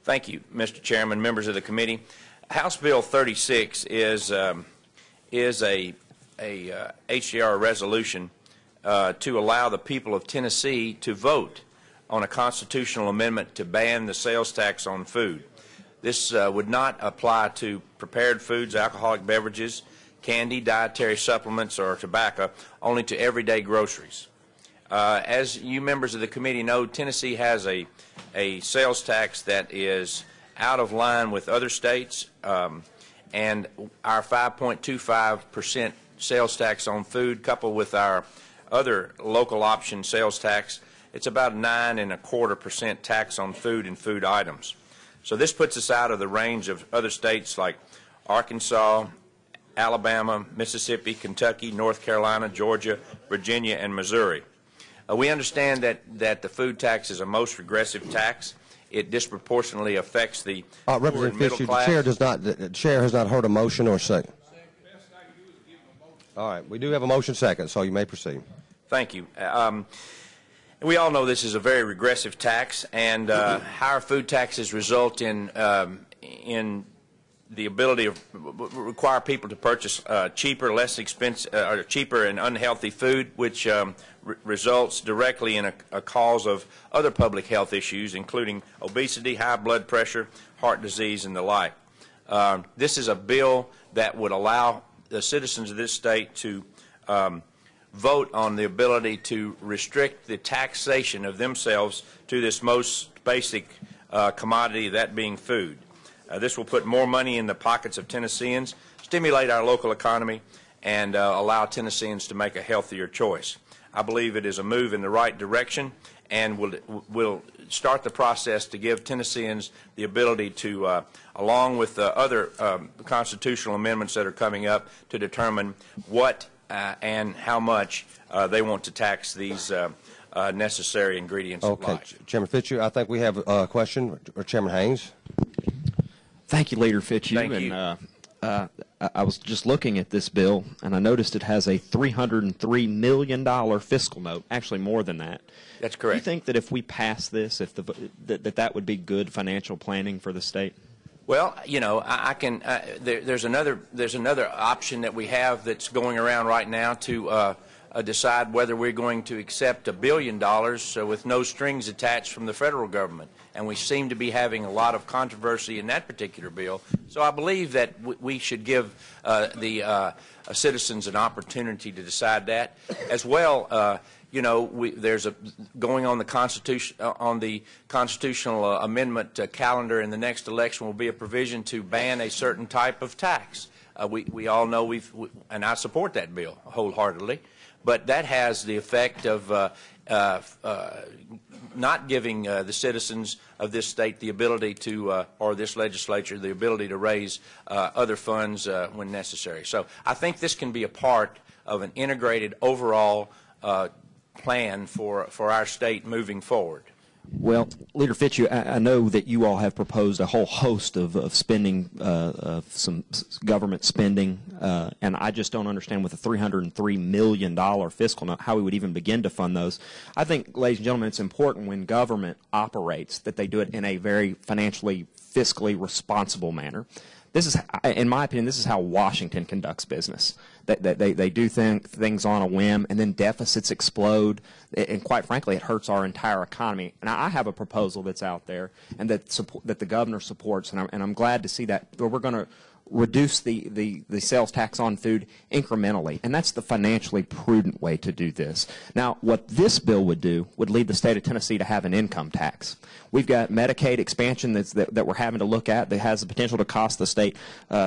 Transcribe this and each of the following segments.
Thank you, Mr. Chairman, members of the committee. House Bill 36 is a HJR resolution to allow the people of Tennessee to vote on a constitutional amendment to ban the sales tax on food. This would not apply to prepared foods, alcoholic beverages, candy, dietary supplements, or tobacco, only to everyday groceries. As you members of the committee know, Tennessee has a sales tax that is out of line with other states, and our 5.25% sales tax on food, coupled with our other local option sales tax, it's about 9.25% tax on food and food items. So this puts us out of the range of other states like Arkansas, Alabama, Mississippi, Kentucky, North Carolina, Georgia, Virginia, and Missouri. We understand that the food tax is a most regressive tax. It disproportionately affects the poor and middle class. The chair has not heard a motion or second. All right, we do have a motion second, so you may proceed. Thank you. We all know this is a very regressive tax, and higher food taxes result in the ability of require people to purchase cheaper, less expensive, or cheaper and unhealthy food, which results directly in a cause of other public health issues, including obesity, high blood pressure, heart disease, and the like. This is a bill that would allow the citizens of this state to vote on the ability to restrict the taxation of themselves to this most basic commodity, that being food. This will put more money in the pockets of Tennesseans, stimulate our local economy, and allow Tennesseans to make a healthier choice. I believe it is a move in the right direction, and will start the process to give Tennesseans the ability to, along with the other constitutional amendments that are coming up, to determine what and how much they want to tax these necessary ingredients of life. Chairman Fitzhugh, I think we have a question. Or Chairman Haynes. Thank you, Leader Fitzhugh. Thank you. I was just looking at this bill, and I noticed it has a $303 million fiscal note, actually more than that. That's correct. Do you think that if we pass this, that would be good financial planning for the state? Well, you know, I can. There's another option that we have that's going around right now to decide whether we're going to accept $1 billion with no strings attached from the federal government, and we seem to be having a lot of controversy in that particular bill. So I believe that we should give the citizens an opportunity to decide that as well. You know, there's going on the constitutional amendment calendar in the next election will be a provision to ban a certain type of tax. We all know and I support that bill wholeheartedly, but that has the effect of not giving the citizens of this state the ability to, or this legislature, the ability to raise other funds when necessary. So I think this can be a part of an integrated overall plan for our state moving forward. Well, Leader Fitzhugh, I know that you all have proposed a whole host of spending, of some government spending, and I just don't understand with a $303 million fiscal note how we would even begin to fund those. I think, ladies and gentlemen, it's important when government operates that they do it in a very financially, fiscally responsible manner. This is, in my opinion, this is how Washington conducts business. They do things on a whim, and then deficits explode, and quite frankly, it hurts our entire economy. And I have a proposal that's out there, and that the governor supports, and I'm glad to see that. We're going to reduce the sales tax on food incrementally, and that's the financially prudent way to do this. Now, what this bill would do would lead the state of Tennessee to have an income tax. We've got Medicaid expansion that we're having to look at that has the potential to cost the state,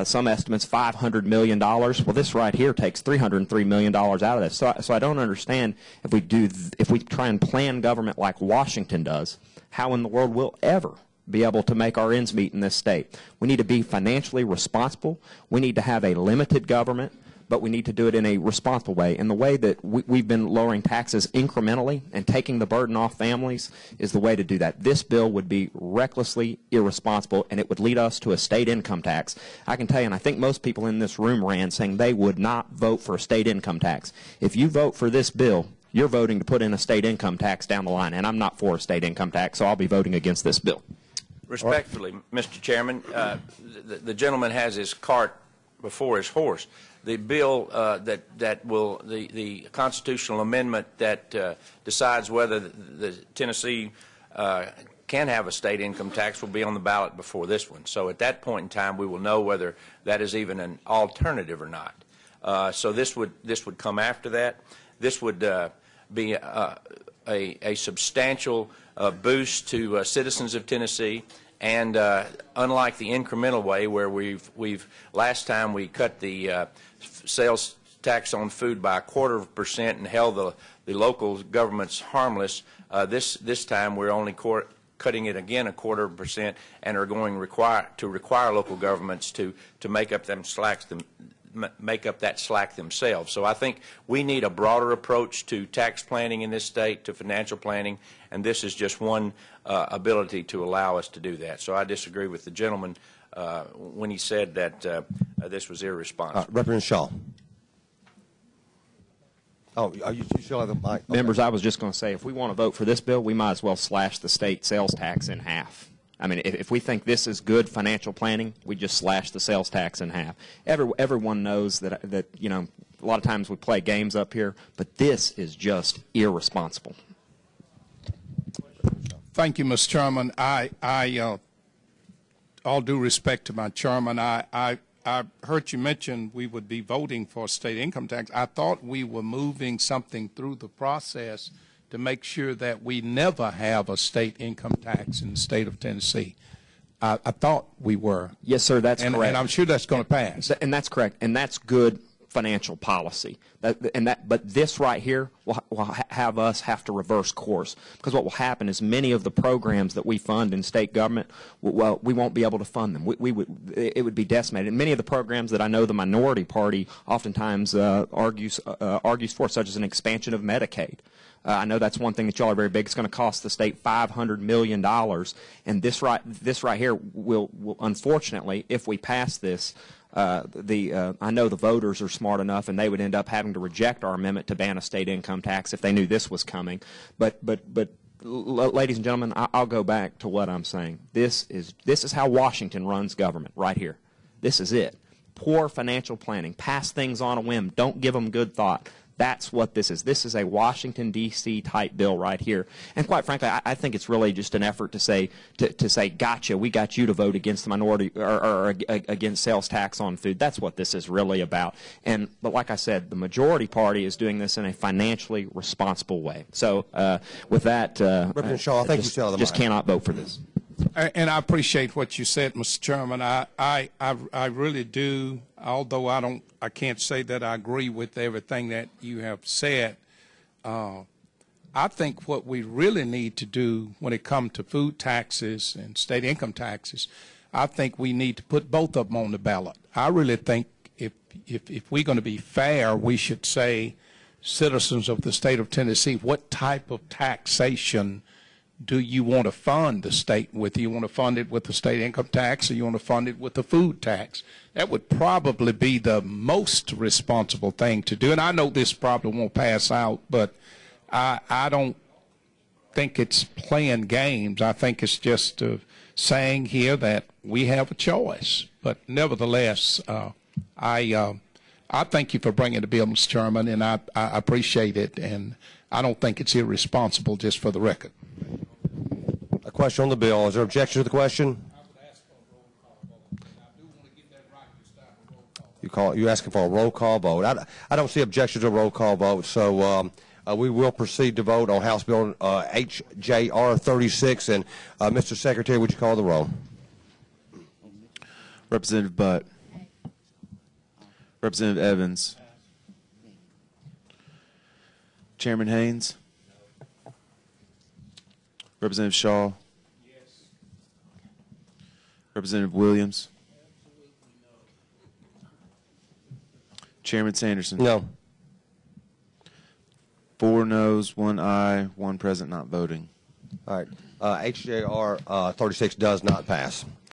some estimates, $500 million. Well, this right here takes $303 million out of this. So I don't understand if we try and plan government like Washington does, how in the world we'll ever be able to make our ends meet in this state. We need to be financially responsible. We need to have a limited government, but we need to do it in a responsible way. And the way that we've been lowering taxes incrementally and taking the burden off families is the way to do that. This bill would be recklessly irresponsible, and it would lead us to a state income tax. I can tell you, and I think most people in this room ran saying they would not vote for a state income tax. If you vote for this bill, you're voting to put in a state income tax down the line, and I'm not for a state income tax, so I'll be voting against this bill. Respectfully, Mr. Chairman, the gentleman has his cart before his horse. The bill the constitutional amendment that decides whether the Tennessee can have a state income tax will be on the ballot before this one. So at that point in time, we will know whether that is even an alternative or not. So this would come after that. This would be a substantial boost to citizens of Tennessee, and unlike the incremental way where last time we cut the sales tax on food by 1/4% and held the local governments harmless, this time we're only cutting it again 1/4% and are going to require local governments to make up that slack themselves. So I think we need a broader approach to tax planning in this state, to financial planning, and this is just one ability to allow us to do that. So I disagree with the gentleman when he said that this was irresponsible. Representative Shaw. Oh, you still have the mic? Okay. Members, I was just going to say, if we want to vote for this bill, we might as well slash the state sales tax in half. I mean, if we think this is good financial planning, we just slash the sales tax in half. Everyone knows that you know, a lot of times we play games up here, but this is just irresponsible. Thank you, Mr. Chairman. All due respect to my chairman, I heard you mention we would be voting for state income tax. I thought we were moving something through the process to make sure that we never have a state income tax in the state of Tennessee. I thought we were. Yes, sir, that's correct. And I'm sure that's going to pass. And that's correct. And that's good financial policy. But this right here will have us have to reverse course, because what will happen is many of the programs that we fund in state government, well, we won't be able to fund them. It would be decimated. And many of the programs that I know the minority party oftentimes argues for, such as an expansion of Medicaid. I know that's one thing that y'all are very big. It's going to cost the state $500 million, and this right here will unfortunately, if we pass this, I know the voters are smart enough, and they would end up having to reject our amendment to ban a state income tax if they knew this was coming. But ladies and gentlemen, I'll go back to what I'm saying. This is how Washington runs government right here. This is it. Poor financial planning. Pass things on a whim. Don't give them good thought. That's what this is. This is a Washington, D.C. type bill right here. And quite frankly, I think it's really just an effort to say, gotcha, we got you to vote against the minority or against sales tax on food. That's what this is really about. But like I said, the majority party is doing this in a financially responsible way. So with that, Representative Shaw, I think you still have the just mic. cannot vote for this. And I appreciate what you said, Mr. Chairman. I really do, although I can't say that I agree with everything that you have said. I think what we really need to do when it comes to food taxes and state income taxes, I think we need to put both of them on the ballot. I really think if we're going to be fair, we should say, citizens of the state of Tennessee, what type of taxation do you want to fund the state with? Do you want to fund it with the state income tax, or you want to fund it with the food tax? That would probably be the most responsible thing to do. And I know this probably won't pass out, but I don't think it's playing games. I think it's just saying here that we have a choice. But nevertheless, I thank you for bringing the bill, Mr. Chairman, and I appreciate it. And I don't think it's irresponsible, just for the record. A question on the bill. Is there objection to the question? I would ask for a roll call vote. I do want to get that right this time, a roll call. You're asking for a roll call vote. I don't see objection to a roll call vote, so we will proceed to vote on House Bill HJR 36. And Mr. Secretary, would you call the roll? Representative Butt. Representative Evans. Chairman Haynes. Representative Shaw. Yes. Representative Williams. Chairman Sanderson. No. 4 noes, 1 aye, 1 present not voting. All right. HJR 36 does not pass.